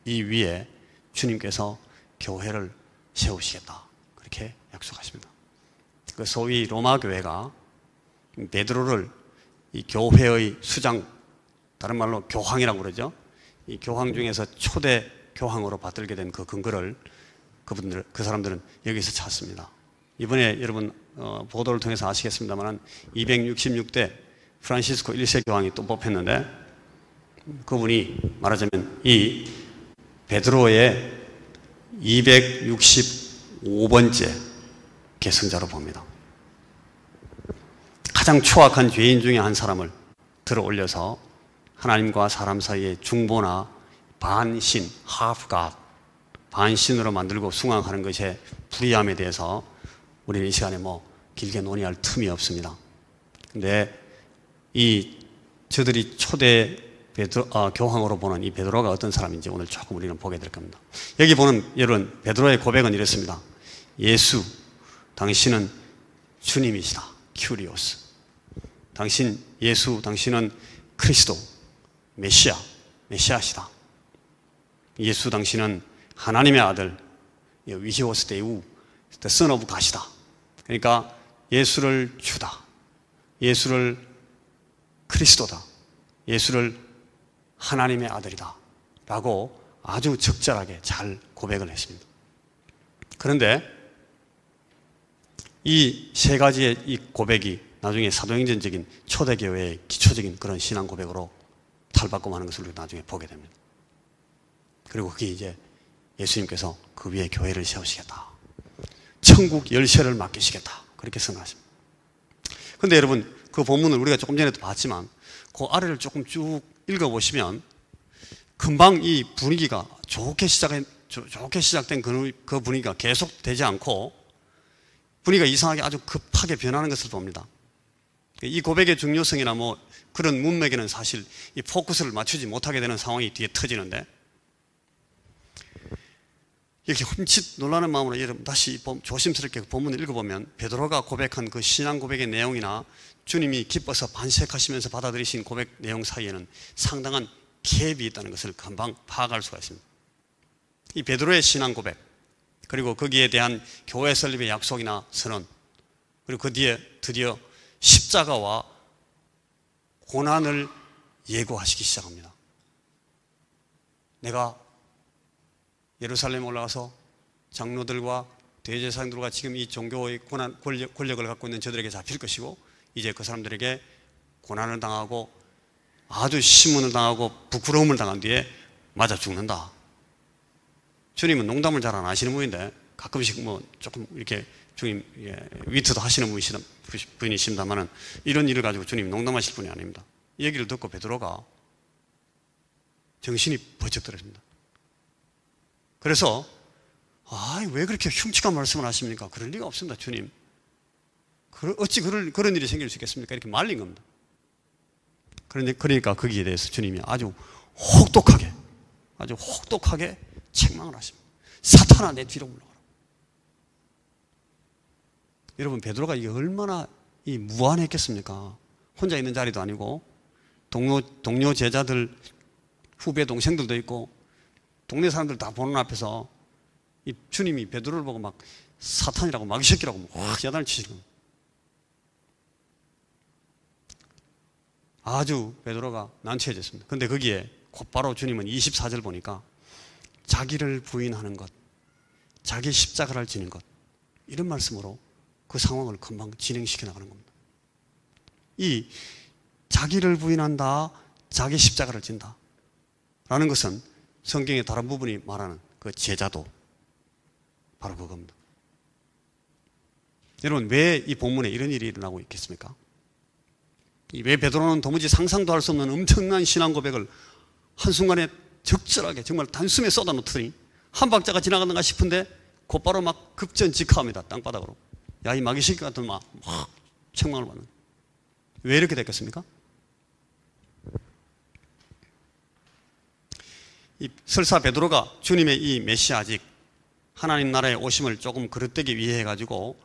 이 위에 주님께서 교회를 세우시겠다, 그렇게 약속하십니다. 그 소위 로마 교회가 베드로를 이 교회의 수장, 다른 말로 교황이라고 그러죠. 이 교황 중에서 초대 교황으로 받들게 된 그 근거를 그 사람들은 여기서 찾습니다. 이번에 여러분 보도를 통해서 아시겠습니다만 266대 프란시스코 1세 교황이 또 뽑혔는데, 그분이 말하자면 이 베드로의 265번째 계승자로 봅니다. 가장 추악한 죄인 중에 한 사람을 들어 올려서 하나님과 사람 사이의 중보나 반신, half God, 반신으로 만들고 숭앙하는 것의 불의함에 대해서 우리는 이 시간에 길게 논의할 틈이 없습니다. 근데 저들이 초대 교황으로 보는 이 베드로가 어떤 사람인지 오늘 조금 우리는 보게 될 겁니다. 여기 보는 여러분, 베드로의 고백은 이렇습니다. 예수, 당신은 주님이시다. 큐리오스. 예수, 당신은 그리스도, 메시아시다. 예수, 당신은 하나님의 아들, 위시오스 데우, the son of God이다. 그러니까 예수를 주다, 예수를 그리스도다, 예수를 하나님의 아들이다 라고 아주 적절하게 잘 고백을 했습니다. 그런데 이 세 가지의 이 고백이 나중에 사도행전적인 초대교회의 기초적인 그런 신앙 고백으로 탈바꿈 하는 것을 우리가 나중에 보게 됩니다. 그리고 그게 이제 예수님께서 그 위에 교회를 세우시겠다, 천국 열쇠를 맡기시겠다, 그렇게 선언하십니다. 그런데 여러분, 그 본문을 우리가 조금 전에도 봤지만 그 아래를 조금 쭉 읽어보시면 금방 이 분위기가 좋게 시작된 그 분위기가 계속되지 않고 분위기가 이상하게 아주 급하게 변하는 것을 봅니다. 이 고백의 중요성이나 그런 문맥에는 사실 이 포커스를 맞추지 못하게 되는 상황이 뒤에 터지는데, 이렇게 흠칫 놀라는 마음으로 여러분 다시 조심스럽게 본문을 읽어보면 베드로가 고백한 그 신앙 고백의 내용이나 주님이 기뻐서 반색하시면서 받아들이신 고백 내용 사이에는 상당한 갭이 있다는 것을 금방 파악할 수가 있습니다. 이 베드로의 신앙 고백, 그리고 거기에 대한 교회 설립의 약속이나 선언, 그리고 그 뒤에 드디어 십자가와 고난을 예고하시기 시작합니다. 내가 예루살렘에 올라가서 장로들과 대제사장들과 지금 이 종교의 권력을 갖고 있는 저들에게 잡힐 것이고, 이제 그 사람들에게 고난을 당하고 아주 신문을 당하고 부끄러움을 당한 뒤에 맞아 죽는다. 주님은 농담을 잘 안 하시는 분인데 가끔씩 조금 이렇게 주님 위트도 하시는 분이십니다만은 이런 일을 가지고 주님 농담하실 분이 아닙니다. 이 얘기를 듣고 베드로가 정신이 번쩍 들었습니다. 그래서 왜 그렇게 흉측한 말씀을 하십니까? 그럴 리가 없습니다, 주님. 어찌 그런 일이 생길 수 있겠습니까? 이렇게 말린 겁니다. 그러니까 거기에 대해서 주님이 아주 혹독하게 책망을 하십니다. 사탄아, 내 뒤로 물러가라. 여러분, 베드로가 이게 얼마나 무안했겠습니까? 혼자 있는 자리도 아니고 동료 제자들, 후배 동생들도 있고 동네 사람들 다 보는 앞에서 이 주님이 베드로를 보고 막 사탄이라고 마귀 새끼라고 확 야단을 치시는 겁니다. 아주 베드로가 난처해졌습니다. 그런데 거기에 곧바로 주님은 24절 보니까 자기를 부인하는 것, 자기 십자가를 지는 것, 이런 말씀으로 그 상황을 금방 진행시켜 나가는 겁니다. 이 자기를 부인한다, 자기 십자가를 진다 라는 것은 성경의 다른 부분이 말하는 그 제자도 바로 그겁니다. 여러분, 왜 이 본문에 이런 일이 일어나고 있겠습니까? 왜 베드로는 도무지 상상도 할 수 없는 엄청난 신앙 고백을 한순간에 적절하게 정말 단숨에 쏟아놓더니 한 박자가 지나가는가 싶은데 곧바로 막 급전직하합니다. 땅바닥으로. 야, 이 마귀 새끼 같은 막 책망을 받는. 왜 이렇게 됐겠습니까? 설사 베드로가 주님의 이 메시아직 하나님 나라의 오심을 조금 그릇되기 위해 해가지고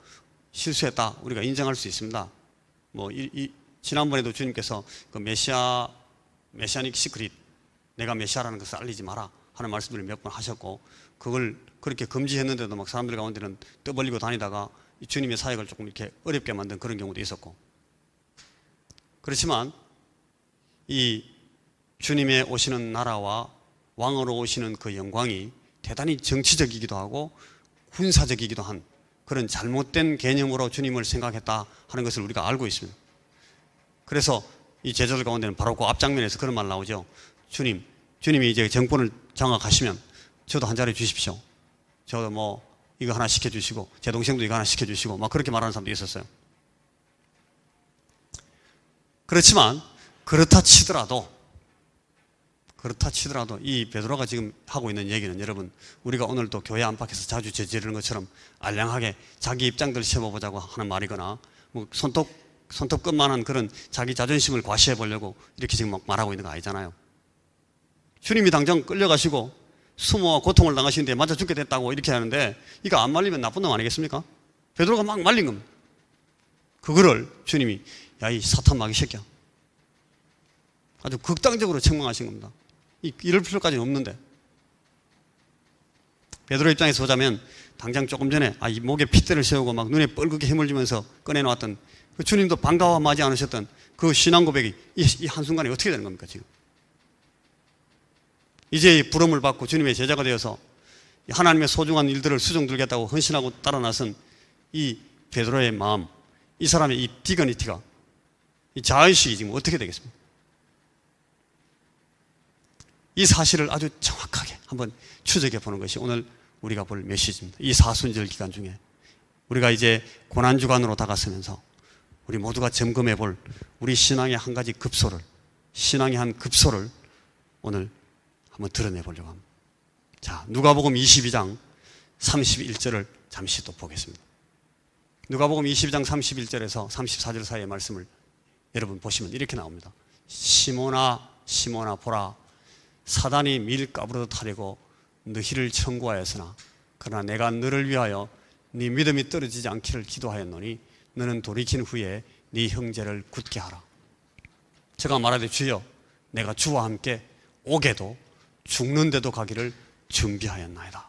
실수했다, 우리가 인정할 수 있습니다. 지난번에도 주님께서 그 메시아닉 시크릿, 내가 메시아라는 것을 알리지 마라, 하는 말씀들을 몇 번 하셨고, 그걸 그렇게 금지했는데도 막 사람들 가운데는 떠벌리고 다니다가 주님의 사역을 조금 이렇게 어렵게 만든 그런 경우도 있었고, 그렇지만 이 주님의 오시는 나라와 왕으로 오시는 그 영광이 대단히 정치적이기도 하고 군사적이기도 한 그런 잘못된 개념으로 주님을 생각했다 하는 것을 우리가 알고 있습니다. 그래서 이 제자들 가운데는 바로 그 앞장면에서 그런 말 나오죠. 주님이 이제 정권을 장악하시면 저도 한 자리 주십시오. 저도 뭐 이거 하나 시켜주시고 제 동생도 이거 하나 시켜주시고 막 그렇게 말하는 사람도 있었어요. 그렇지만 그렇다 치더라도 이 베드로가 지금 하고 있는 얘기는, 여러분, 우리가 오늘도 교회 안팎에서 자주 저지르는 것처럼 알량하게 자기 입장들 세워보자고 하는 말이거나 뭐 손톱끝만한 그런 자기 자존심을 과시해 보려고 이렇게 지금 막 말하고 있는 거 아니잖아요. 주님이 당장 끌려가시고 수모와 고통을 당하시는데 맞아 죽게 됐다고 이렇게 하는데, 이거 안 말리면 나쁜 놈 아니겠습니까? 베드로가 막 말린 겁니다. 그거를 주님이 야, 이 사탄 마귀 새끼야, 아주 극단적으로 책망하신 겁니다. 이럴 필요까지는 없는데, 베드로 입장에서 보자면 당장 조금 전에 이 목에 핏대를 세우고 막 눈에 뻘겋게 힘을 주면서 꺼내놓았던 그 주님도 반가워하지 않으셨던 그 신앙 고백이 이 한순간에 어떻게 되는 겁니까? 지금 이제 부름을 받고 주님의 제자가 되어서 하나님의 소중한 일들을 수종 들겠다고 헌신하고 따라 나선 이 베드로의 마음, 이 사람의 이 디그니티가, 이 자의식이 지금 어떻게 되겠습니까? 이 사실을 아주 정확하게 한번 추적해 보는 것이 오늘 우리가 볼 메시지입니다. 이 사순절 기간 중에 우리가 이제 고난주간으로 다가서면서 우리 모두가 점검해 볼 우리 신앙의 한 가지 급소를, 신앙의 한 급소를 오늘 한번 드러내 보려고 합니다. 자, 누가복음 22장 31절을 잠시 또 보겠습니다. 누가복음 22장 31절에서 34절 사이의 말씀을 여러분 보시면 이렇게 나옵니다. 시몬아 시몬아 보라, 사단이 밀 까부러듯 하려고 너희를 청구하였으나 그러나 내가 너를 위하여 네 믿음이 떨어지지 않기를 기도하였노니 너는 돌이킨 후에 네 형제를 굳게 하라. 제가 말하되 주여 내가 주와 함께 오게도 죽는데도 가기를 준비하였나이다.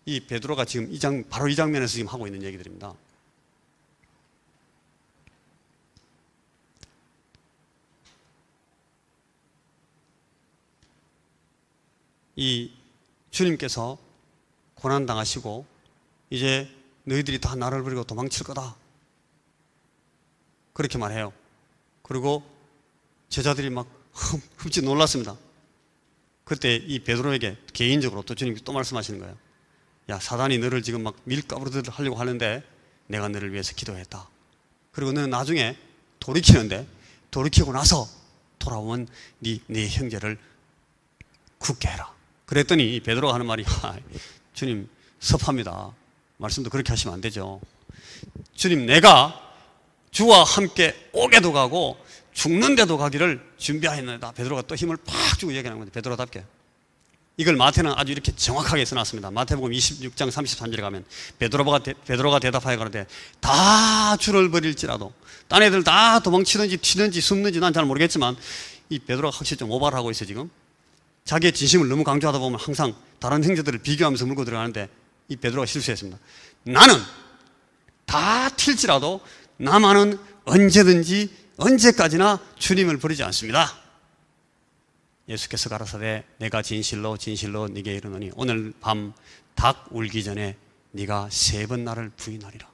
이 베드로가 지금 바로 이 장면에서 지금 하고 있는 얘기들입니다. 이 주님께서 고난당하시고 이제 너희들이 다 나를 버리고 도망칠 거다, 그렇게 말해요. 그리고 제자들이 막 흠칫 놀랐습니다. 그때 이 베드로에게 개인적으로 또 주님이 또 말씀하시는 거예요. 야, 사단이 너를 지금 막 밀가부르듯 하려고 하는데 내가 너를 위해서 기도했다. 그리고 너는 나중에 돌이키고 나서 돌아오면 네 형제를 굳게 해라. 그랬더니 이 베드로가 하는 말이 주님 섭합니다. 말씀도 그렇게 하시면 안 되죠. 주님, 내가 주와 함께 오게도 가고 죽는데도 가기를 준비하였나이다. 베드로가 또 힘을 팍 주고 얘기하는 건데, 베드로답게. 이걸 마태는 아주 이렇게 정확하게 써놨습니다. 마태복음 26장 33절에 가면 베드로가 대답하여 가로되 다 주를 버릴지라도, 딴 애들 다 도망치든지 튀든지 숨는지 난 잘 모르겠지만 이 베드로가 확실히 좀 오바를 하고 있어요. 지금 자기의 진심을 너무 강조하다 보면 항상 다른 형제들을 비교하면서 물고 들어가는데 이 베드로가 실수했습니다. 나는 다 튈지라도 나만은 언제든지 언제까지나 주님을 버리지 않습니다. 예수께서 가라사대 내가 진실로 진실로 네게 이르노니 오늘 밤 닭 울기 전에 네가 3번 나를 부인하리라.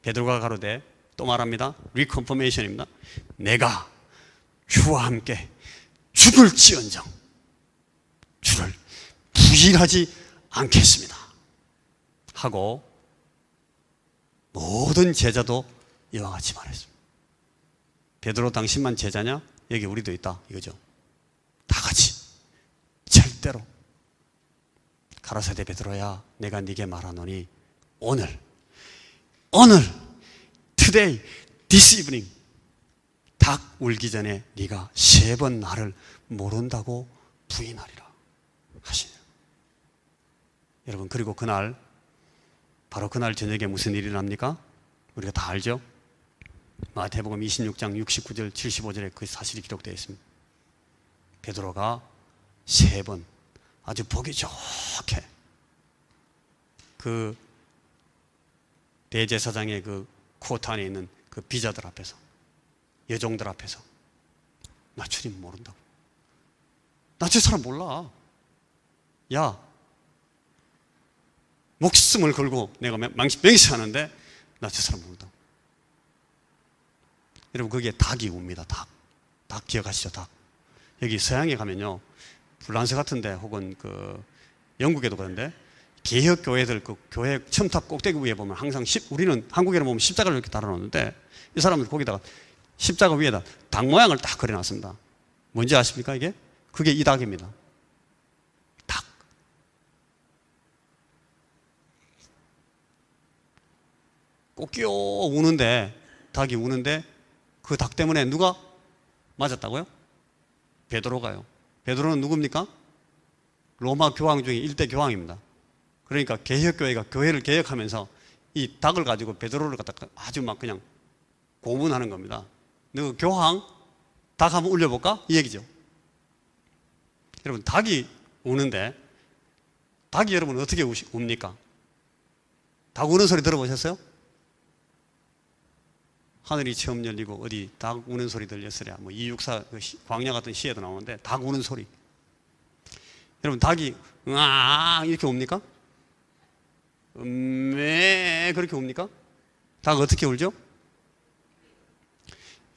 베드로가 가로되 또 말합니다. 리컨퍼메이션입니다. 내가 주와 함께 죽을지언정 주를 부인하지 않겠습니다 하고 모든 제자도 이와 같이 말했습니다. 베드로 당신만 제자냐? 여기 우리도 있다 이거죠. 다 같이 절대로. 가라사대 베드로야 내가 네게 말하노니 오늘 today, this evening 닭 울기 전에 네가 3번 나를 모른다고 부인하리라 하시네요. 여러분, 그리고 바로 그날 저녁에 무슨 일이 납니까? 우리가 다 알죠? 마태복음 26장 69절 75절에 그 사실이 기록되어 있습니다. 베드로가 3번 아주 보기 좋게 그 대제사장의 그 코트 안에 있는 그 비자들 앞에서, 여종들 앞에서 나 주님 모른다고. 나 저 사람 몰라. 야, 목숨을 걸고 내가 맹세하는데 나 저 사람 모른다고. 여러분, 거기에 닭이 웁니다. 닭 기억하시죠? 닭. 여기 서양에 가면요, 불란서 같은데 혹은 그 영국에도 그런데 개혁 교회들 그 교회 첨탑 꼭대기 위에 보면 항상 우리는 한국에는 보면 십자가를 이렇게 달아놓는데 이 사람들 거기다가 십자가 위에다 닭 모양을 딱 그려놨습니다. 뭔지 아십니까 이게? 그게 이 닭입니다. 닭. 꼬끼요 우는데, 닭이 우는데 그 닭 때문에 누가 맞았다고요? 베드로가요. 베드로는 누굽니까? 로마 교황 중에 1대 교황입니다. 그러니까 개혁교회가 교회를 개혁하면서 이 닭을 가지고 베드로를 갖다가 아주 막 그냥 고문하는 겁니다. 너 교황, 닭 한번 울려볼까? 이 얘기죠. 여러분, 닭이 우는데, 닭이 여러분 어떻게 웁니까? 닭 우는 소리 들어보셨어요? 하늘이 처음 열리고 어디 닭 우는 소리 들렸으랴. 뭐 264 광야 같은 시에도 나오는데 닭 우는 소리. 여러분, 닭이 으아 이렇게 웁니까? 그렇게 웁니까? 닭 어떻게 울죠?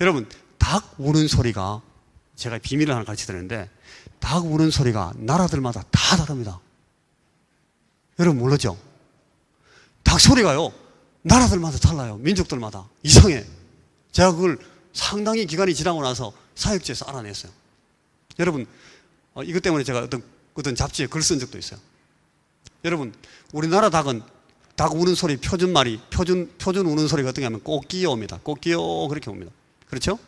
여러분, 닭 우는 소리가, 제가 비밀을 하나 가르쳐 드리는데, 닭 우는 소리가 나라들마다 다 다릅니다. 여러분 모르죠? 닭 소리가요, 나라들마다 달라요. 민족들마다. 이상해. 제가 그걸 상당히 기간이 지나고 나서 사역지에서 알아냈어요. 여러분, 이것 때문에 제가 어떤 잡지에 글 쓴 적도 있어요. 여러분, 우리나라 닭은 닭 우는 소리 표준말이, 표준 우는 소리가 어떻게 하면 꼬끼요 옵니다. 꼬끼요 그렇게 옵니다. 그렇죠?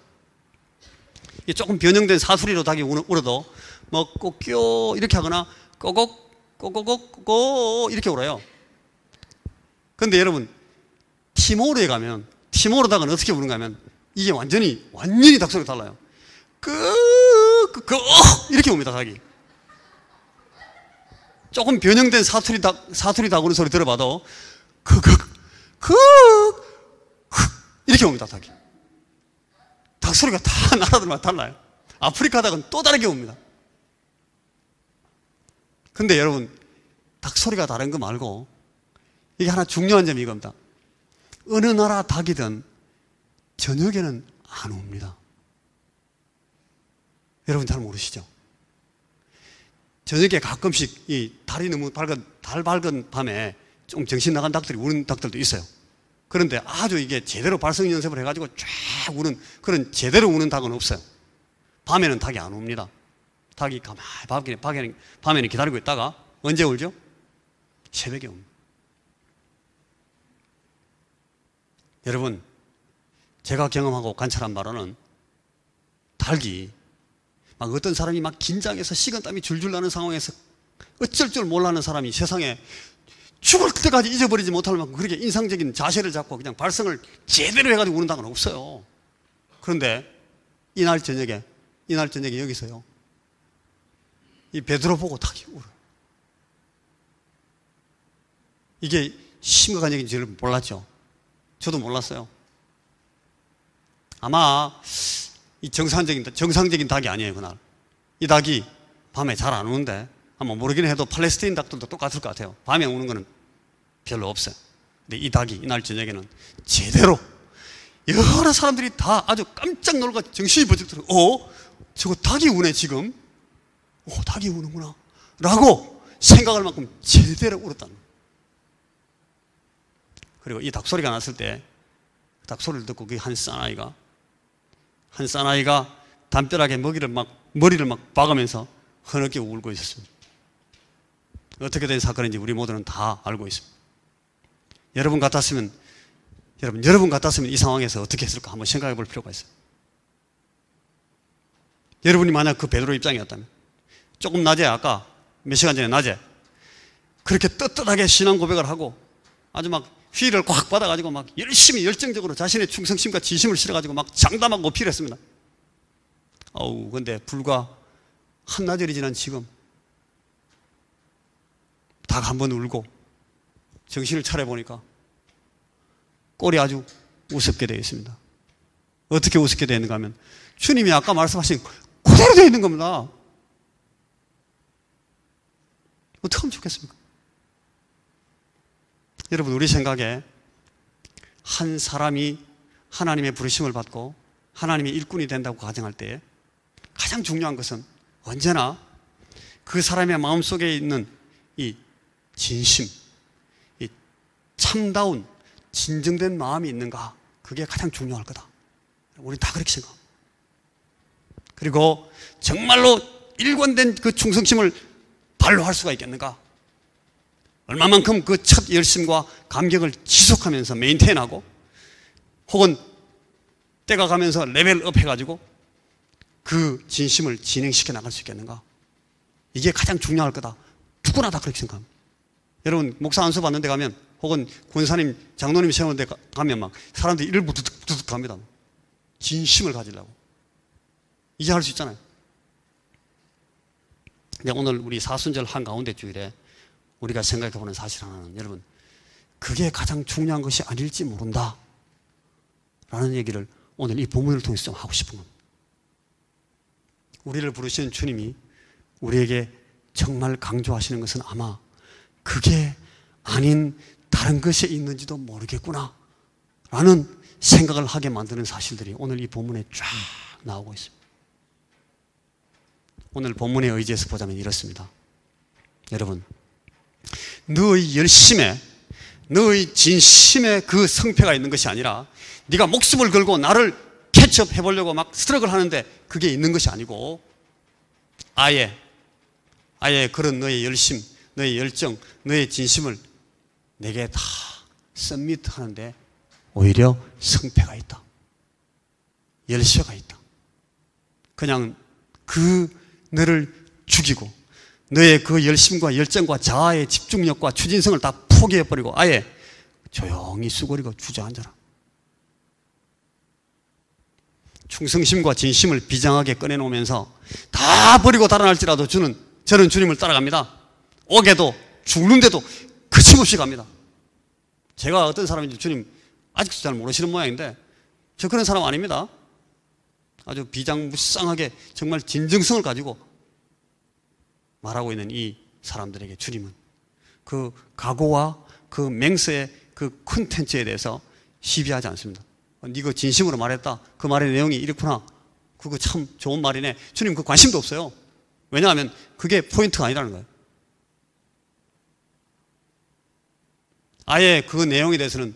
조금 변형된 사투리로 닭이 울어도 뭐 꼬끼요 이렇게 하거나 꼬곡 꼬꼬곡 이렇게 울어요. 그런데 여러분, 티모르에 가면 티모르 닭은 어떻게 우는가 하면 이게 완전히 닭소리가 달라요. 이렇게 옵니다. 닭이. 조금 변형된 사투리 닭 우는 소리 들어봐도 이렇게 옵니다. 닭이. 닭 소리가 다 나라들마다 달라요. 아프리카 닭은 또 다르게 옵니다. 근데 여러분, 닭 소리가 다른 거 말고 이게 하나 중요한 점이 이겁니다. 어느 나라 닭이든 저녁에는 안 옵니다. 여러분 잘 모르시죠? 저녁에 가끔씩 이 달이 너무 달 밝은 밤에 좀 정신 나간 닭들이 우는 닭들도 있어요. 그런데 아주 이게 제대로 발성 연습을 해가지고 쫙 우는 그런 제대로 우는 닭은 없어요. 밤에는 닭이 안 옵니다. 닭이 가만히 밤에는 기다리고 있다가 언제 울죠? 새벽에 옵니다. 여러분, 제가 경험하고 관찰한 바로는 닭이 막 어떤 사람이 막 긴장해서 식은땀이 줄줄 나는 상황에서 어쩔 줄 몰라하는 사람이 세상에 죽을 때까지 잊어버리지 못할 만큼 그렇게 인상적인 자세를 잡고 그냥 발성을 제대로 해가지고 우는 닭은 없어요. 그런데 이날 저녁에 여기서요, 이 베드로 보고 닭이 울어요. 이게 심각한 얘기인지 여러분 몰랐죠? 저도 몰랐어요. 아마 이 정상적인 닭이 아니에요, 그날. 이 닭이 밤에 잘 안 우는데, 아마 모르긴 해도 팔레스타인 닭들도 똑같을 것 같아요. 밤에 우는 거는 별로 없어요. 근데 이 닭이 이날 저녁에는 제대로 여러 사람들이 다 아주 깜짝 놀고 정신이 번쩍 들어. 저거 닭이 우네 지금. 닭이 우는구나 라고 생각할 만큼 제대로 울었다는 거예요. 그리고 이 닭소리가 났을 때, 닭소리를 듣고 그 한 사나이가 담벼락에 머리를 막 박으면서 흐느끼 울고 있었습니다. 어떻게 된 사건인지 우리 모두는 다 알고 있습니다. 여러분 같았으면 이 상황에서 어떻게 했을까 한번 생각해 볼 필요가 있어요. 여러분이 만약 그 베드로 입장이었다면, 조금 낮에, 아까 몇 시간 전에 낮에 그렇게 떳떳하게 신앙 고백을 하고 아주 막 휘를 꽉 받아가지고 막 열심히 열정적으로 자신의 충성심과 진심을 실어가지고 막 장담하고 어필했습니다. 근데 불과 한나절이 지난 지금 닭 한 번 울고 정신을 차려보니까 꼴이 아주 우습게 되어 있습니다. 어떻게 우습게 되어 있는가 하면 주님이 아까 말씀하신 그대로 되어 있는 겁니다. 어떻게 하면 좋겠습니까? 여러분, 우리 생각에 한 사람이 하나님의 부르심을 받고 하나님의 일꾼이 된다고 가정할 때 가장 중요한 것은 언제나 그 사람의 마음속에 있는 이 진심, 이 참다운 진정된 마음이 있는가, 그게 가장 중요할 거다. 우리 다 그렇게 생각합니다. 그리고 정말로 일관된 그 충성심을 발휘할 수가 있겠는가, 얼마만큼 그 첫 열심과 감격을 지속하면서 메인테인하고 혹은 때가 가면서 레벨업 해가지고 그 진심을 진행시켜 나갈 수 있겠는가, 이게 가장 중요할 거다. 누구나 다 그렇게 생각합니다. 여러분, 목사 안수 받는 데 가면 혹은 권사님, 장로님 세우는 데 가면 막 사람들이 이를 부득부득 합니다. 진심을 가지려고. 이제 할 수 있잖아요. 근데 오늘 우리 사순절 한가운데 주일에 우리가 생각해보는 사실 하나는, 여러분, 그게 가장 중요한 것이 아닐지 모른다 라는 얘기를 오늘 이 본문을 통해서 좀 하고 싶은 겁니다. 우리를 부르시는 주님이 우리에게 정말 강조하시는 것은 아마 그게 아닌 다른 것이 있는지도 모르겠구나 라는 생각을 하게 만드는 사실들이 오늘 이 본문에 쫙 나오고 있습니다. 오늘 본문에 의지해서 보자면 이렇습니다. 여러분, 너의 열심에, 너의 진심에 그 성패가 있는 것이 아니라 네가 목숨을 걸고 나를 캐치업 해보려고 막 스트럭을 하는데 그게 있는 것이 아니고, 아예 그런 너의 열심, 너의 열정, 너의 진심을 내게 다 서밋 하는데 오히려 성패가 있다, 열쇠가 있다. 그냥 그 너를 죽이고 너의 그 열심과 열정과 자아의 집중력과 추진성을 다 포기해버리고 아예 조용히 쑤그리고 주저앉아라. 충성심과 진심을 비장하게 꺼내놓으면서 다 버리고 달아날지라도 저는 주님을 따라갑니다. 옥에도 죽는데도 거침없이 갑니다. 제가 어떤 사람인지 주님 아직도 잘 모르시는 모양인데 저 그런 사람 아닙니다. 아주 비장무쌍하게 정말 진정성을 가지고 말하고 있는 이 사람들에게 주님은 그 각오와 그 맹세의 그 콘텐츠에 대해서 시비하지 않습니다. 네가 진심으로 말했다, 그 말의 내용이 이렇구나, 그거 참 좋은 말이네, 주님 그 관심도 없어요. 왜냐하면 그게 포인트가 아니라는 거예요. 아예 그 내용에 대해서는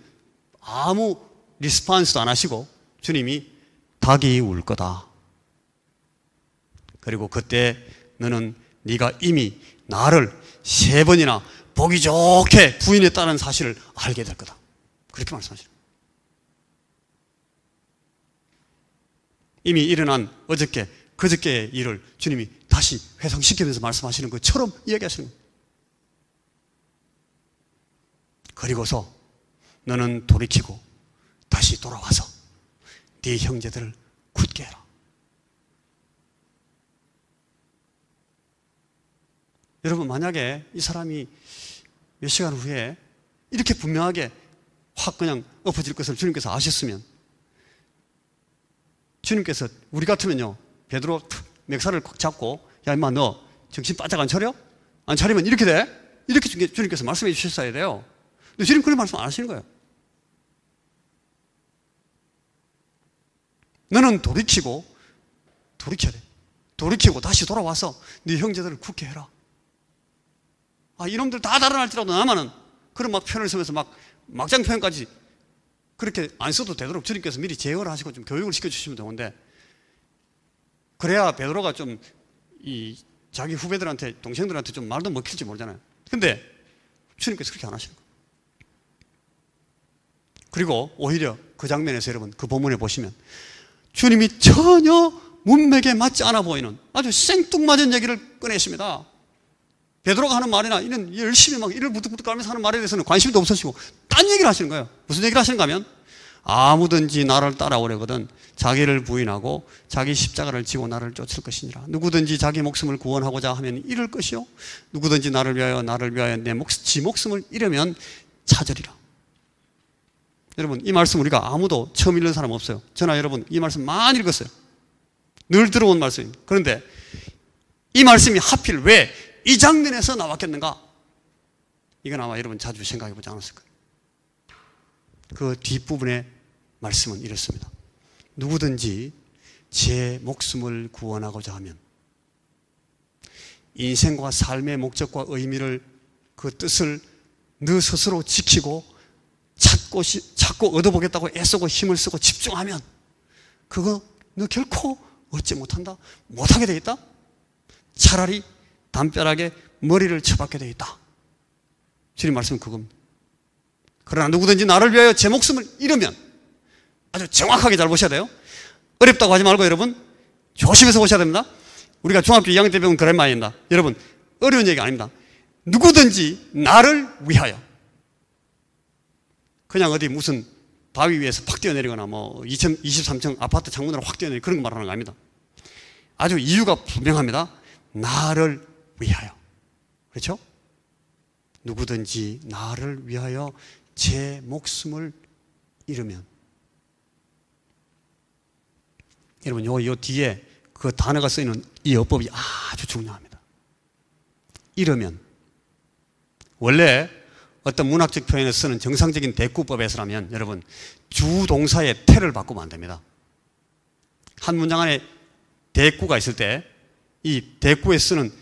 아무 리스폰스도 안 하시고 주님이 닭이 울 거다, 그리고 그때 너는 네가 이미 나를 3번이나 보기 좋게 부인했다는 사실을 알게 될 거다, 그렇게 말씀하시죠. 이미 일어난 어저께 그저께의 일을 주님이 다시 회상시키면서 말씀하시는 것처럼 이야기하시는 거예요. 그리고서 너는 돌이키고 다시 돌아와서 네 형제들을 굳게 해라. 여러분, 만약에 이 사람이 몇 시간 후에 이렇게 분명하게 확 그냥 엎어질 것을 주님께서 아셨으면, 주님께서 우리 같으면요, 베드로 맥살을 꽉 잡고 야 임마 너 정신 바짝 안 차려? 안 차리면 이렇게 돼? 이렇게 주님께서 말씀해 주셨어야 돼요. 근데 주님 그런 말씀 안 하시는 거예요. 너는 돌이켜야 돼. 돌이키고 다시 돌아와서 네 형제들을 굳게 해라. 이놈들 다 달아날지라도 나만은, 그런 막 표현을 쓰면서 막장 표현까지 그렇게 안 써도 되도록 주님께서 미리 제어를 하시고 좀 교육을 시켜주시면 되는데, 그래야 베드로가 좀 자기 후배들한테, 동생들한테 좀 말도 먹힐지 모르잖아요. 근데 주님께서 그렇게 안 하시는 거예요. 그리고 오히려 그 장면에서 여러분 그 본문에 보시면 주님이 전혀 문맥에 맞지 않아 보이는 아주 생뚱맞은 얘기를 꺼내십니다. 베드로가 하는 말이나 이런 열심히 막 이를 부득부득 깔면서 하는 말에 대해서는 관심도 없으시고 딱 딴 얘기를 하시는 거예요. 무슨 얘기를 하시는가 하면 아무든지 나를 따라오려거든 자기를 부인하고 자기 십자가를 지고 나를 쫓을 것이니라. 누구든지 자기 목숨을 구원하고자 하면 잃을 것이요 누구든지 나를 위하여 지 목숨을 잃으면 찾으리라. 여러분, 이 말씀 우리가 아무도 처음 읽는 사람 없어요. 저나 여러분 이 말씀 많이 읽었어요. 늘 들어온 말씀입니다. 그런데 이 말씀이 하필 왜 이 장면에서 나왔겠는가? 이건 아마 여러분 자주 생각해 보지 않았을 거예요. 그 뒷부분의 말씀은 이렇습니다. 누구든지 제 목숨을 구원하고자 하면, 인생과 삶의 목적과 의미를, 그 뜻을 너 스스로 지키고 찾고 얻어보겠다고 애쓰고 힘을 쓰고 집중하면 그거 너 결코 얻지 못한다. 못하게 되어 있다. 차라리 담벼락에 머리를 쳐박게 되어 있다. 주님 말씀은 그겁니다. 그러나 누구든지 나를 위하여 제 목숨을 잃으면, 아주 정확하게 잘 보셔야 돼요. 어렵다고 하지 말고 여러분 조심해서 보셔야 됩니다. 우리가 중학교 2학년 때 배운 그런 말입니다. 여러분, 어려운 얘기 아닙니다. 누구든지 나를 위하여. 그냥 어디 무슨 바위 위에서 팍 뛰어내리거나 23층 아파트 창문으로 확 뛰어내리거나 그런 거 말하는 거 아닙니다. 아주 이유가 분명합니다. 나를 위하여. 그렇죠? 누구든지 나를 위하여 제 목숨을 잃으면. 여러분, 요 뒤에 그 단어가 쓰이는 이 어법이 아주 중요합니다. 잃으면. 원래 어떤 문학적 표현에 쓰는 정상적인 대꾸법에서라면 여러분, 주동사의 태를 바꾸면 안 됩니다. 한 문장 안에 대꾸가 있을 때 이 대꾸에 쓰는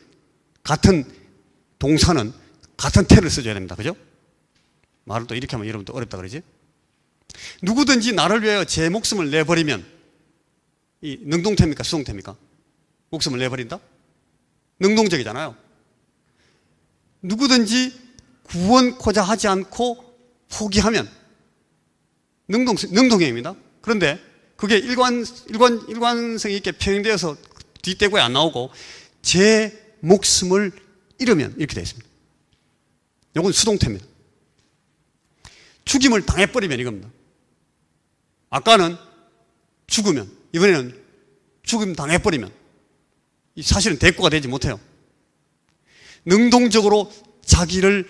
같은 동사는 같은 태를 써줘야 됩니다. 그죠? 말을 또 이렇게 하면 여러분 또 어렵다 그러지? 누구든지 나를 위하여 제 목숨을 내버리면, 이 능동태입니까? 수동태입니까? 목숨을 내버린다? 능동적이잖아요. 누구든지 구원코자 하지 않고 포기하면 능동형입니다. 그런데 그게 일관성 있게 표현되어서 뒷대구에 안 나오고 제 목숨을 잃으면 이렇게 되어 있습니다. 이건 수동태입니다. 죽임을 당해버리면 이겁니다. 아까는 죽으면, 이번에는 죽임 당해버리면, 사실은 대꾸가 되지 못해요. 능동적으로 자기를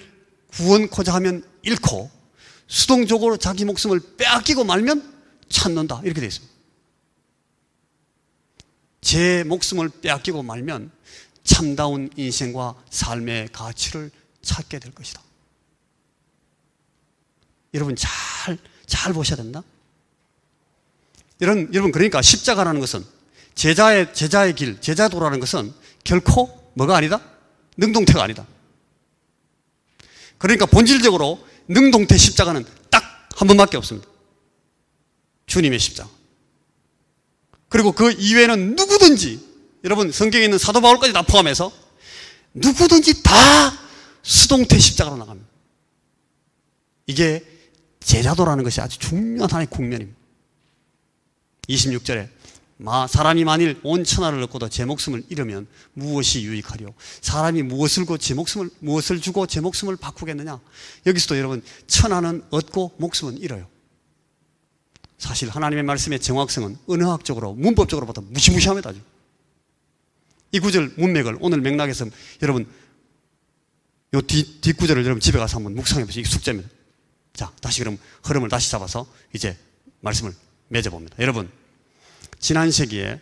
구원코자 하면 잃고, 수동적으로 자기 목숨을 빼앗기고 말면 찾는다. 이렇게 되어 있습니다. 제 목숨을 빼앗기고 말면 참다운 인생과 삶의 가치를 찾게 될 것이다. 여러분 잘 보셔야 됩니다. 여러분, 그러니까 십자가라는 것은, 제자의 길, 제자도라는 것은 결코 뭐가 아니다? 능동태가 아니다. 그러니까 본질적으로 능동태 십자가는 딱 한 번밖에 없습니다. 주님의 십자가. 그리고 그 이외에는 누구든지, 여러분 성경에 있는 사도 바울까지 다 포함해서 누구든지 다 수동태 십자가로 나갑니다. 이게 제자도라는 것이 아주 중요한 하나의 국면입니다. 26절에 사람이 만일 온 천하를 얻고도 제 목숨을 잃으면 무엇이 유익하리요? 사람이 무엇을 주고 제 목숨을 바꾸겠느냐? 여기서도 여러분, 천하는 얻고 목숨은 잃어요. 사실 하나님의 말씀의 정확성은 언어학적으로, 문법적으로 봐도 무시무시합니다. 이 구절 문맥을 오늘 맥락에서 여러분, 요 뒷구절을 여러분 집에 가서 한번 묵상해 보시죠. 이게 숙제입니다. 자, 다시 그럼 흐름을 다시 잡아서 이제 말씀을 맺어봅니다. 여러분, 지난 세기에,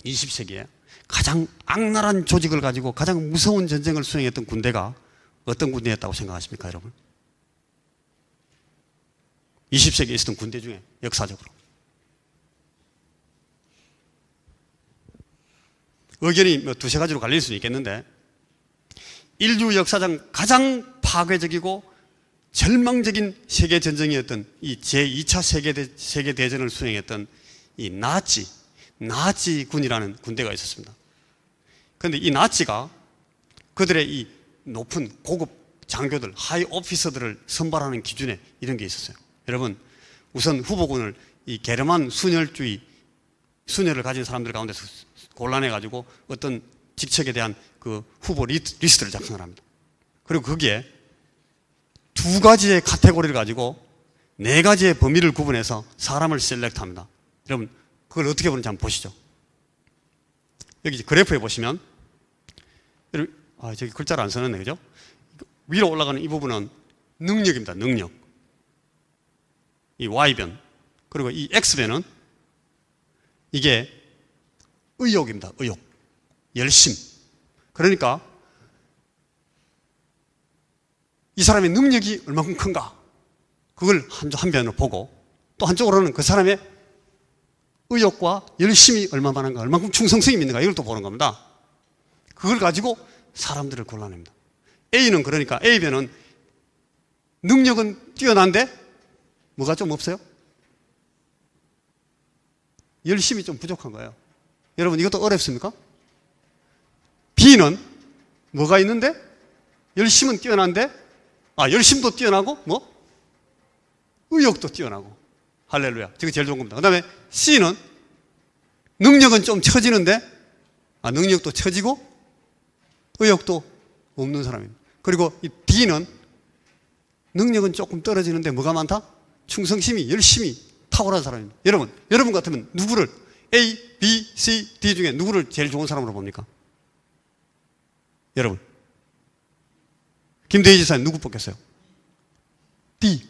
20세기에 가장 악랄한 조직을 가지고 가장 무서운 전쟁을 수행했던 군대가 어떤 군대였다고 생각하십니까, 여러분? 20세기에 있었던 군대 중에 역사적으로. 의견이 두세 가지로 갈릴 수는 있겠는데, 인류 역사상 가장 파괴적이고 절망적인 세계전쟁이었던 이 제2차 세계대전을 수행했던 이 나치군이라는 군대가 있었습니다. 그런데 이 나치가 그들의 이 높은 고급 장교들, 하이 오피서들을 선발하는 기준에 이런 게 있었어요. 여러분, 우선 후보군을 이 게르만 순혈을 가진 사람들 가운데서 골라내가지고 어떤 직책에 대한 그 후보 리스트를 작성을 합니다. 그리고 거기에 두 두 가지의 카테고리를 가지고 네 가지의 범위를 구분해서 사람을 셀렉트합니다. 여러분 그걸 어떻게 보는지 한번 보시죠. 여기 그래프에 보시면 저기 글자를 안 써놨네, 그죠? 위로 올라가는 이 부분은 능력입니다. 능력. 이 Y변. 그리고 이 X변은 이게 의욕입니다. 의욕. 열심. 그러니까 이 사람의 능력이 얼마큼 큰가. 그걸 한 변으로 보고 또 한쪽으로는 그 사람의 의욕과 열심이 얼마만한가, 얼마큼 충성성이 있는가 이걸 또 보는 겁니다. 그걸 가지고 사람들을 골라냅니다. A는 그러니까 A변은 능력은 뛰어난데 뭐가 좀 없어요? 열심이 좀 부족한 거예요. 여러분 이것도 어렵습니까? B는 뭐가 있는데 열심은 뛰어난데 열심도 뛰어나고 뭐? 의욕도 뛰어나고. 할렐루야. 저게 제일 좋은 겁니다. 그 다음에 C는 능력은 좀 처지는데 능력도 처지고 의욕도 없는 사람입니다. 그리고 이 D는 능력은 조금 떨어지는데 뭐가 많다? 충성심이 열심히 탁월한 사람입니다. 여러분 같으면 누구를 A, B, C, D 중에 누구를 제일 좋은 사람으로 봅니까? 여러분 김대희 지사님 누구 뽑겠어요? D.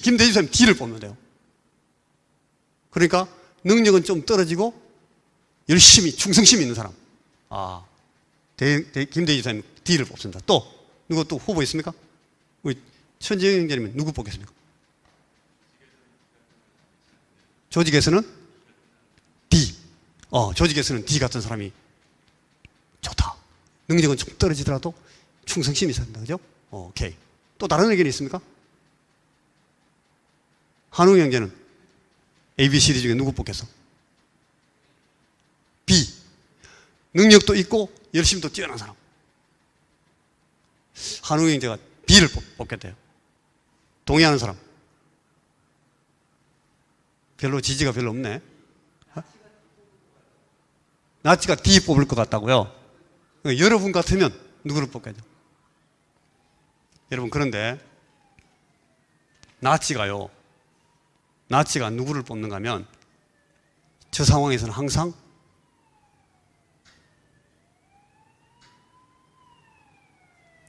김대희 지사님 D를 뽑는 데요. 그러니까 능력은 좀 떨어지고 열심히 충성심이 있는 사람. 김대희 지사님 D를 뽑습니다. 또 누구 또 후보 있습니까? 우리 천지영 형제님은 누구 뽑겠습니까? 조직에서는 D. 조직에서는 D 같은 사람이 좋다. 능력은 좀 떨어지더라도 충성심이 있어야 된다. 그죠? 오케이. 또 다른 의견이 있습니까? 한웅 형제는 A, B, C, D 중에 누구 뽑겠어? B. 능력도 있고 열심도 뛰어난 사람. 한웅 형제가 B를 뽑겠대요. 동의하는 사람? 별로 지지가 별로 없네. 나치가 D 뽑을 것 같다고요? 여러분 같으면 누구를 뽑겠죠? 여러분 그런데 나치가 누구를 뽑는가 하면 저 상황에서는 항상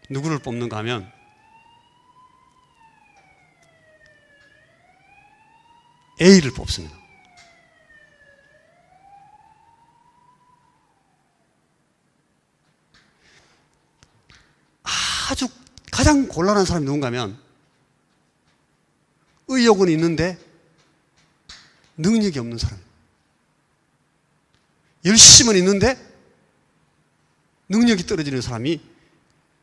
누구를 뽑는가 하면 A를 뽑습니다. 아주 가장 곤란한 사람이 누군가 하면 의욕은 있는데 능력이 없는 사람. 열심은 있는데 능력이 떨어지는 사람이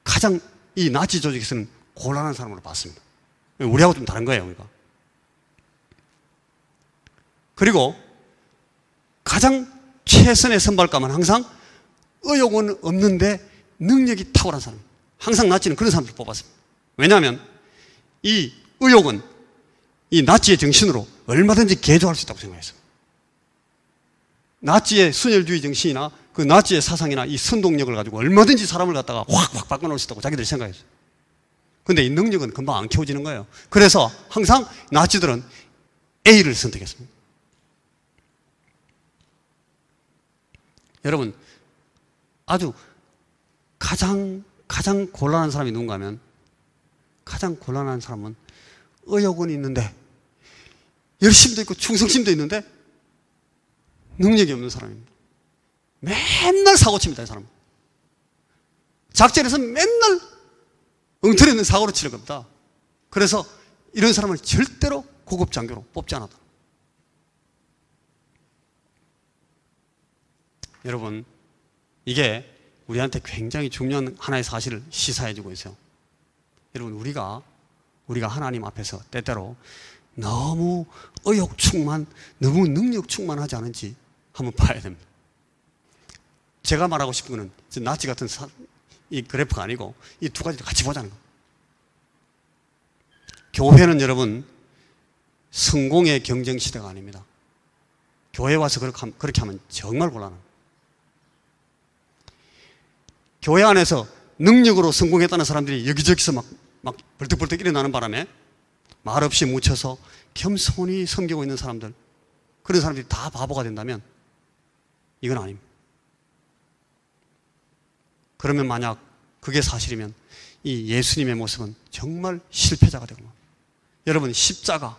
가장 이 나치 조직에서는 곤란한 사람으로 봤습니다. 우리하고 좀 다른 거예요, 우리가. 그리고 가장 최선의 선발감은 항상 의욕은 없는데 능력이 탁월한 사람. 항상 나치는 그런 사람들을 뽑았습니다. 왜냐하면 이 의욕은 이 나치의 정신으로 얼마든지 개조할 수 있다고 생각했습니다. 나치의 순혈주의 정신이나 그 나치의 사상이나 이 선동력을 가지고 얼마든지 사람을 갖다가 확 바꿔놓을 수 있다고 자기들이 생각했어요. 근데 이 능력은 금방 안 키워지는 거예요. 그래서 항상 나치들은 A를 선택했습니다. 여러분, 아주 가장 곤란한 사람이 누군가 하면 가장 곤란한 사람은 의욕은 있는데 열심도 있고 충성심도 있는데 능력이 없는 사람입니다. 맨날 사고칩니다, 이 사람은. 작전에서 맨날 엉터리 있는 사고를 치는 겁니다. 그래서 이런 사람을 절대로 고급 장교로 뽑지 않았다. 여러분, 이게 우리한테 굉장히 중요한 하나의 사실을 시사해주고 있어요. 여러분, 우리가 하나님 앞에서 때때로 너무 의욕 충만, 너무 능력 충만하지 않은지 한번 봐야 됩니다. 제가 말하고 싶은 거는 나치 같은 이 그래프가 아니고 이 두 가지를 같이 보자는 거예요. 교회는 여러분 성공의 경쟁 시대가 아닙니다. 교회 와서 그렇게 하면 정말 곤란합니다. 교회 안에서 능력으로 성공했다는 사람들이 여기저기서 막 막 벌떡벌떡 일어나는 바람에 말없이 묻혀서 겸손히 섬기고 있는 사람들, 그런 사람들이 다 바보가 된다면 이건 아닙니다. 그러면 만약 그게 사실이면 이 예수님의 모습은 정말 실패자가 되고, 여러분 십자가,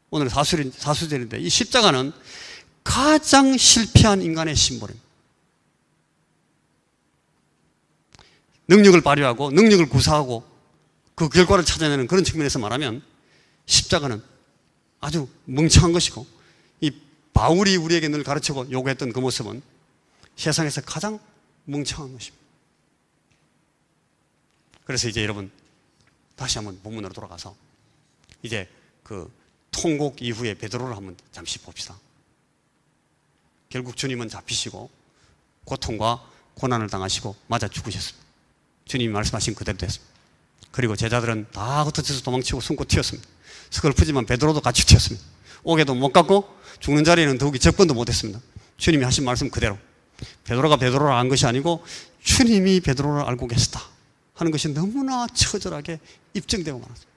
오늘 사수절인데 이 십자가는 가장 실패한 인간의 심볼입니다. 능력을 발휘하고 능력을 구사하고 그 결과를 찾아내는 그런 측면에서 말하면 십자가는 아주 멍청한 것이고, 이 바울이 우리에게 늘 가르치고 요구했던 그 모습은 세상에서 가장 멍청한 것입니다. 그래서 이제 여러분 다시 한번 본문으로 돌아가서 이제 그 통곡 이후에 베드로를 한번 잠시 봅시다. 결국 주님은 잡히시고 고통과 고난을 당하시고 맞아 죽으셨습니다. 주님이 말씀하신 그대로 됐습니다. 그리고 제자들은 다 흩어져서 도망치고 숨고 튀었습니다. 서글프지만 베드로도 같이 튀었습니다. 오게도 못 갔고 죽는 자리에는 더욱이 접근도 못했습니다. 주님이 하신 말씀 그대로. 베드로가 베드로를 안 것이 아니고 주님이 베드로를 알고 계셨다 하는 것이 너무나 처절하게 입증되고 말았습니다.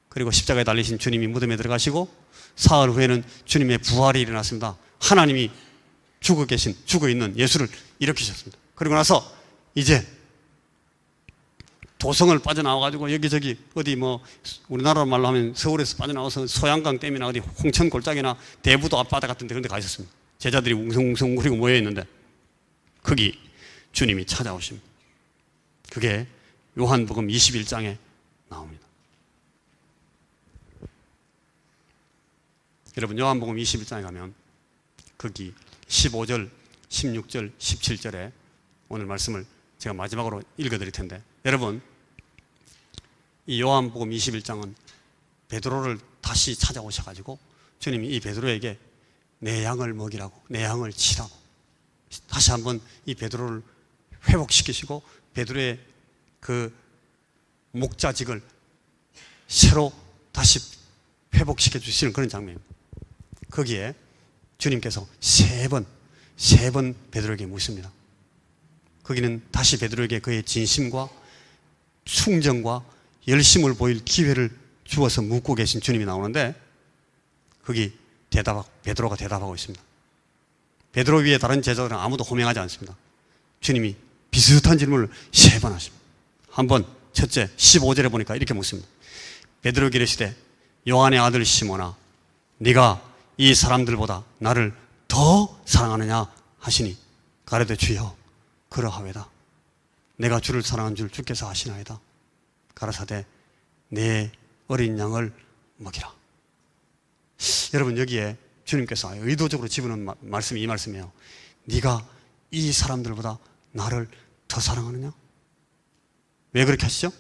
그리고 십자가에 달리신 주님이 무덤에 들어가시고 사흘 후에는 주님의 부활이 일어났습니다. 하나님이 죽어 있는 예수를 일으키셨습니다. 그리고 나서 이제 도성을 빠져나와가지고 여기저기 어디 뭐 우리나라 말로 하면 서울에서 빠져나와서 소양강 댐이나 어디 홍천 골짜기나 대부도 앞바다 같은 데 그런 데 가 있었습니다. 제자들이 웅성웅성거리고 모여있는데 거기 주님이 찾아오십니다. 그게 요한복음 21장에 나옵니다. 여러분 요한복음 21장에 가면 거기 15절, 16절, 17절에 오늘 말씀을 제가 마지막으로 읽어드릴 텐데, 여러분 이 요한복음 21장은 베드로를 다시 찾아오셔가지고 주님이 이 베드로에게 내 양을 먹이라고, 내 양을 치라고 다시 한번 이 베드로를 회복시키시고 베드로의 그 목자직을 새로 다시 회복시켜 주시는 그런 장면입니다. 거기에 주님께서 세 번 베드로에게 묻습니다. 거기는 다시 베드로에게 그의 진심과 충정과 열심을 보일 기회를 주어서 묻고 계신 주님이 나오는데, 거기 베드로가 대답하고 있습니다. 베드로 위에 다른 제자들은 아무도 호명하지 않습니다. 주님이 비슷한 질문을 세 번 하십니다. 한번 첫째 15절에 보니까 이렇게 묻습니다. 베드로에게 이르시되 요한의 아들 시몬아, 네가 이 사람들보다 나를 더 사랑하느냐 하시니 가로되 주여 그러하외다. 내가 주를 사랑한 줄 주께서 아시나이다. 가라사대 내 어린 양을 먹이라. 여러분 여기에 주님께서 의도적으로 집어넣은 말씀이 이 말씀이에요. 네가 이 사람들보다 나를 더 사랑하느냐? 왜 그렇게 하시죠?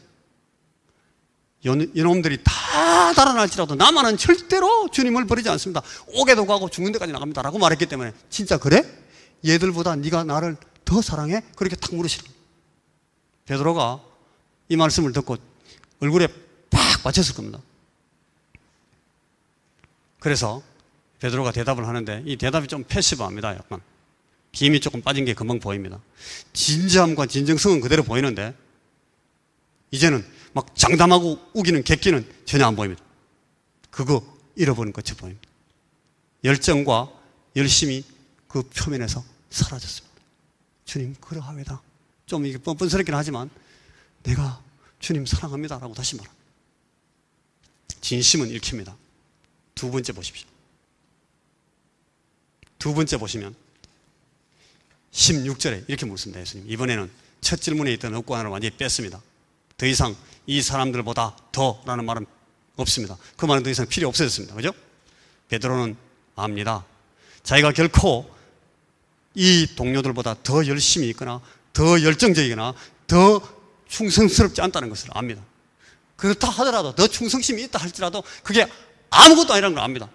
이놈들이 다 달아날지라도 나만은 절대로 주님을 버리지 않습니다. 오게도 가고 죽는 데까지 나갑니다 라고 말했기 때문에, 진짜 그래? 얘들보다 네가 나를 더 사랑해? 그렇게 탁 물으시는 거예요. 베드로가 이 말씀을 듣고 얼굴에 팍 맞췄을 겁니다. 그래서 베드로가 대답을 하는데 이 대답이 좀 패시브합니다. 약간 김이 조금 빠진 게 금방 보입니다. 진지함과 진정성은 그대로 보이는데 이제는 막 장담하고 우기는 객기는 전혀 안 보입니다. 그거 잃어버린 것처럼 보입니다. 열정과 열심이 그 표면에서 사라졌습니다. 주님 그러하외다. 좀 이게 뻔뻔스럽긴 하지만 내가 주님 사랑합니다 라고 다시 말합니다. 진심은 읽힙니다. 두 번째 보십시오. 두 번째 보시면 16절에 이렇게 묻습니다. 예수님 이번에는 첫 질문에 있던 업고 하나를 완전히 뺐습니다. 더 이상 이 사람들보다 더 라는 말은 없습니다. 그 말은 더 이상 필요 없어졌습니다. 그죠? 베드로는 압니다. 자기가 결코 이 동료들보다 더 열심히 있거나 더 열정적이거나 더 충성스럽지 않다는 것을 압니다. 그렇다 하더라도, 더 충성심이 있다 할지라도 그게 아무것도 아니라는 걸 압니다.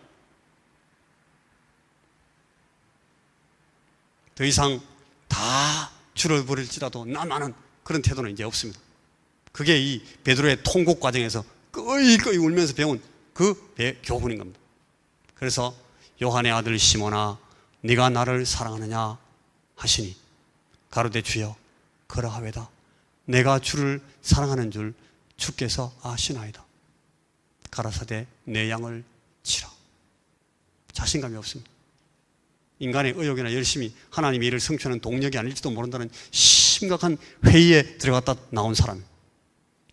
더 이상 다 줄어버릴지라도 나만은 그런 태도는 이제 없습니다. 그게 이 베드로의 통곡 과정에서 끄이끄이 울면서 배운 그 교훈인 겁니다. 그래서 요한의 아들 시몬아, 네가 나를 사랑하느냐 하시니 가로되 주여 그러하외다. 내가 주를 사랑하는 줄 주께서 아시나이다. 가라사대 내 양을 치라. 자신감이 없습니다. 인간의 의욕이나 열심히 하나님의 일을 성취하는 동력이 아닐지도 모른다는 심각한 회의에 들어갔다 나온 사람,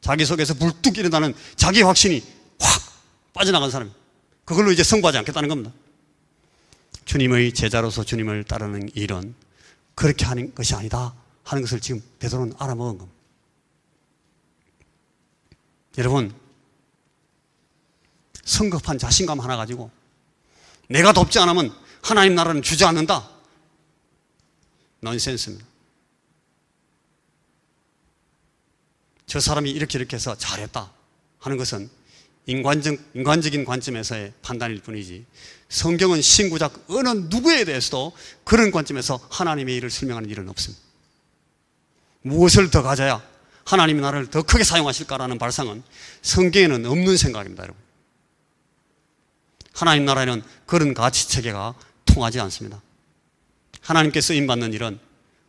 자기 속에서 불뚝 일어나는 자기 확신이 확 빠져나간 사람, 그걸로 이제 승부하지 않겠다는 겁니다. 주님의 제자로서 주님을 따르는 일은 그렇게 하는 것이 아니다 하는 것을 지금 베드로는 알아먹은 겁니다. 여러분, 성급한 자신감 하나 가지고 내가 돕지 않으면 하나님 나라는 주저앉는다, 넌센스입니다. 저 사람이 이렇게 해서 잘했다 하는 것은 인간적인 관점에서의 판단일 뿐이지, 성경은 신구작 어느 누구에 대해서도 그런 관점에서 하나님의 일을 설명하는 일은 없습니다. 무엇을 더 가져야 하나님의 나라를 더 크게 사용하실까라는 발상은 성경에는 없는 생각입니다, 여러분. 하나님 나라에는 그런 가치 체계가 통하지 않습니다. 하나님께 쓰임받는 일은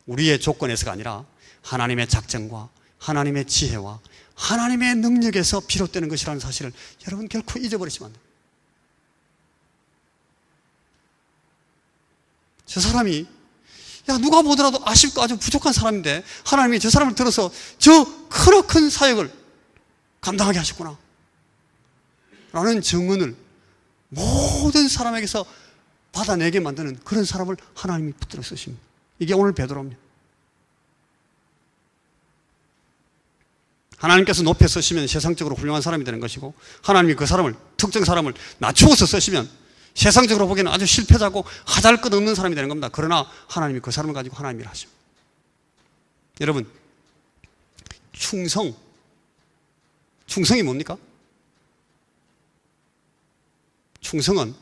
우리의 조건에서가 아니라 하나님의 작정과 하나님의 지혜와 하나님의 능력에서 비롯되는 것이라는 사실을 여러분 결코 잊어버리시면 안 돼요. 저 사람이 누가 보더라도 아쉽고 아주 부족한 사람인데 하나님이 저 사람을 들어서 저 크나큰 사역을 감당하게 하셨구나 라는 증언을 모든 사람에게서 받아내게 만드는 그런 사람을 하나님이 붙들어 쓰십니다. 이게 오늘 베드로입니다. 하나님께서 높여 쓰시면 세상적으로 훌륭한 사람이 되는 것이고, 하나님이 그 사람을, 특정 사람을 낮추어서 쓰시면 세상적으로 보기에는 아주 실패자고 하잘 것 없는 사람이 되는 겁니다. 그러나 하나님이 그 사람을 가지고 하나님 일을 하십니다. 여러분, 충성이 뭡니까? 충성은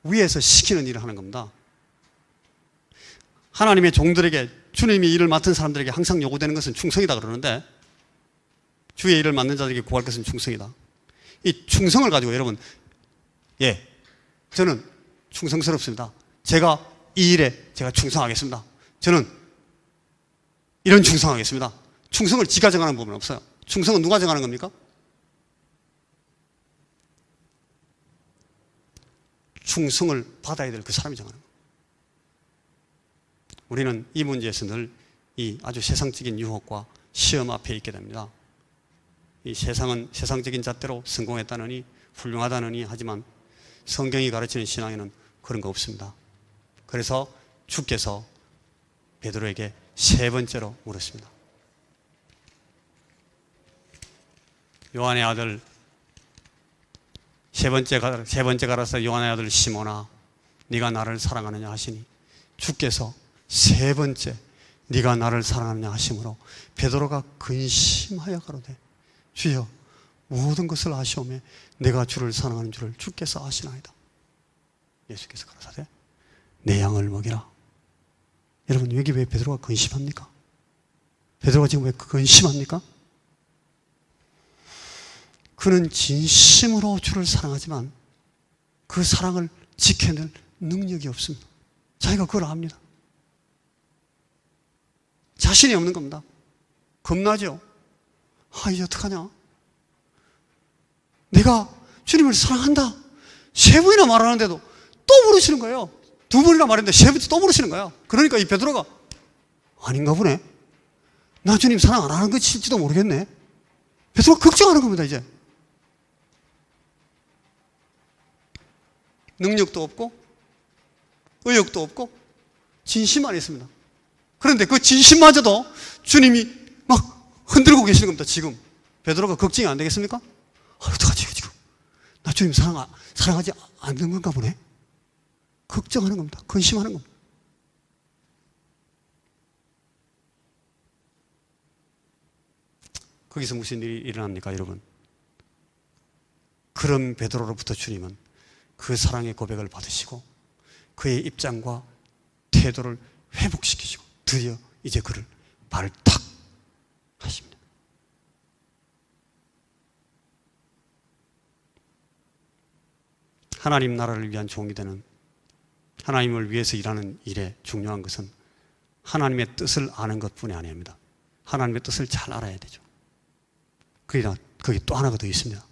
위에서 시키는 일을 하는 겁니다. 하나님의 종들에게, 주님이 일을 맡은 사람들에게 항상 요구되는 것은 충성이다 그러는데, 주의 일을 맡는 자들에게 구할 것은 충성이다. 이 충성을 가지고 여러분, 저는 충성스럽습니다. 제가 이 일에 제가 충성하겠습니다. 저는 이런 충성하겠습니다. 충성을 지가 정하는 부분은 없어요. 충성은 누가 정하는 겁니까? 충성을 받아야 될 그 사람이 정하는 거예요. 우리는 이 문제에서 늘 이 아주 세상적인 유혹과 시험 앞에 있게 됩니다. 이 세상은 세상적인 잣대로 성공했다느니 훌륭하다느니 하지만 성경이 가르치는 신앙에는 그런 거 없습니다. 그래서 주께서 베드로에게 세 번째로 물었습니다. 요한의 아들, 세 번째 가라사 요한의 아들 시몬아, 네가 나를 사랑하느냐 하시니, 주께서 세 번째 네가 나를 사랑하느냐 하심으로 베드로가 근심하여 가로되, 주여 모든 것을 아시오매 내가 주를 사랑하는 줄을 주께서 아시나이다. 예수께서 가라사대 내 양을 먹이라. 여러분, 여기 왜 베드로가 근심합니까? 베드로가 지금 왜 근심합니까? 그는 진심으로 주를 사랑하지만 그 사랑을 지켜낼 능력이 없습니다. 자기가 그걸 압니다. 자신이 없는 겁니다. 겁나죠? 이제 어떡하냐? 내가 주님을 사랑한다 세 번이나 말하는데도 또 물으시는 거예요. 두 번이나 말했는데 세 번째 또 물으시는 거야. 그러니까 이 베드로가 아닌가 보네. 나 주님 사랑 안 하는 것일지도 모르겠네. 베드로가 걱정하는 겁니다. 이제 능력도 없고 의욕도 없고 진심만 있습니다. 그런데 그 진심마저도 주님이 막 흔들고 계시는 겁니다. 지금 베드로가 걱정이 안 되겠습니까? 어떡하지 지금? 나 주님 사랑하지 않는 건가 보네. 걱정하는 겁니다. 근심하는 겁니다. 거기서 무슨 일이 일어납니까, 여러분? 그런 베드로로부터 주님은 그 사랑의 고백을 받으시고 그의 입장과 태도를 회복시키시고 드디어 이제 그를 발탁하십니다. 하나님 나라를 위한 종이 되는, 하나님을 위해서 일하는 일에 중요한 것은 하나님의 뜻을 아는 것뿐이 아닙니다. 하나님의 뜻을 잘 알아야 되죠. 그러나 거기 또 하나가 더 있습니다.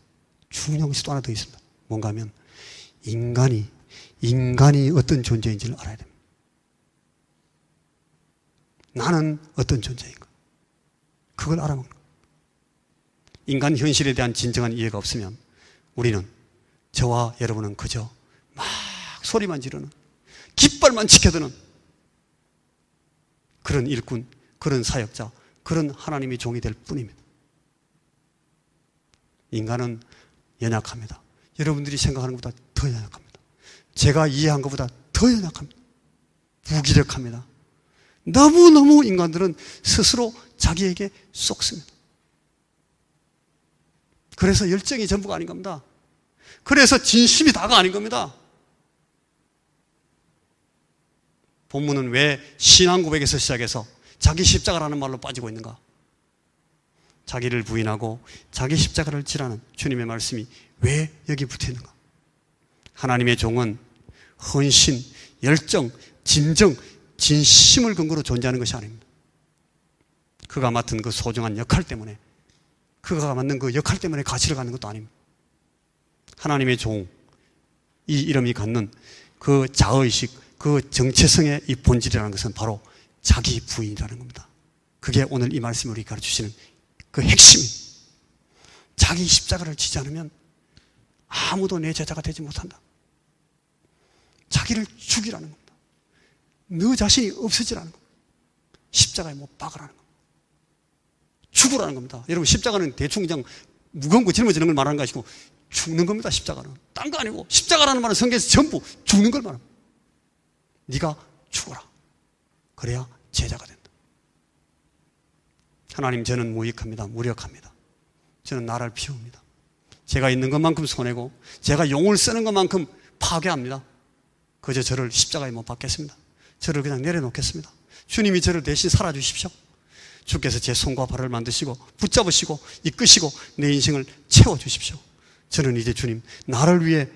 중요한 것이 또 하나 더 있습니다. 뭔가 하면 인간이 어떤 존재인지를 알아야 됩니다. 나는 어떤 존재인가? 그걸 알아먹는 거예요. 인간 현실에 대한 진정한 이해가 없으면 우리는, 저와 여러분은 그저 막 소리만 지르는, 깃발만 지켜드는 그런 일꾼, 그런 사역자, 그런 하나님의 종이 될 뿐입니다. 인간은 연약합니다. 여러분들이 생각하는 것보다 더 연약합니다. 제가 이해한 것보다 더 연약합니다. 무기력합니다. 너무너무 인간들은 스스로 자기에게 속습니다. 그래서 열정이 전부가 아닌 겁니다. 그래서 진심이 다가 아닌 겁니다. 본문은 왜 신앙 고백에서 시작해서 자기 십자가라는 말로 빠지고 있는가? 자기를 부인하고 자기 십자가를 지라는 주님의 말씀이 왜 여기 붙어 있는가? 하나님의 종은 헌신, 열정, 진정, 진심을 근거로 존재하는 것이 아닙니다. 그가 맡은 그 소중한 역할 때문에, 그가 맡는 그 역할 때문에 가치를 갖는 것도 아닙니다. 하나님의 종, 이 이름이 갖는 그 자의식, 그 정체성의 이 본질이라는 것은 바로 자기 부인이라는 겁니다. 그게 오늘 이 말씀이 우리 가르치시는 그 핵심입니다. 자기 십자가를 지지 않으면 아무도 내 제자가 되지 못한다. 자기를 죽이라는 겁니다. 너 자신이 없어지라는 겁니다. 십자가에 못 박으라는 겁니다. 죽으라는 겁니다. 여러분, 십자가는 대충 그냥 무거운 거 짊어지는 걸 말하는 거 아니고 죽는 겁니다. 십자가는 딴 거 아니고, 십자가라는 말은 성경에서 전부 죽는 걸 말합니다. 네가 죽어라. 그래야 제자가 된다. 하나님, 저는 무익합니다. 무력합니다. 저는 나를 피웁니다. 제가 있는 것만큼 손해고 제가 용을 쓰는 것만큼 파괴합니다. 그저 저를 십자가에 못 박겠습니다. 저를 그냥 내려놓겠습니다. 주님이 저를 대신 살아주십시오. 주께서 제 손과 발을 만드시고 붙잡으시고 이끄시고 내 인생을 채워주십시오. 저는 이제 주님, 나를 위해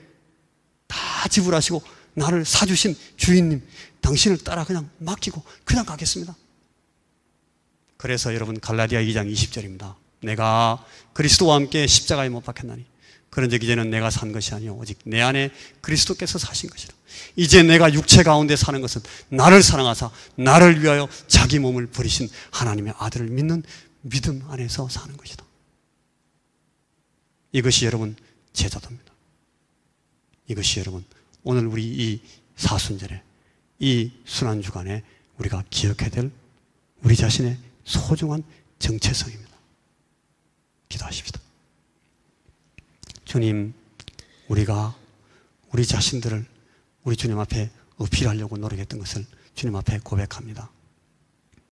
다 지불하시고 나를 사주신 주인님, 당신을 따라 그냥 맡기고 그냥 가겠습니다. 그래서 여러분, 갈라디아 2장 20절입니다. 내가 그리스도와 함께 십자가에 못 박혔나니 그런즉 이제는 내가 산 것이 아니요 오직 내 안에 그리스도께서 사신 것이라. 이제 내가 육체 가운데 사는 것은 나를 사랑하사 나를 위하여 자기 몸을 버리신 하나님의 아들을 믿는 믿음 안에서 사는 것이다. 이것이 여러분 제자도입니다. 이것이 여러분 오늘 우리 이 사순절에, 이 순환주간에 우리가 기억해야 될 우리 자신의 소중한 정체성입니다. 기도하십시다. 주님, 우리가 우리 자신들을 우리 주님 앞에 어필하려고 노력했던 것을 주님 앞에 고백합니다.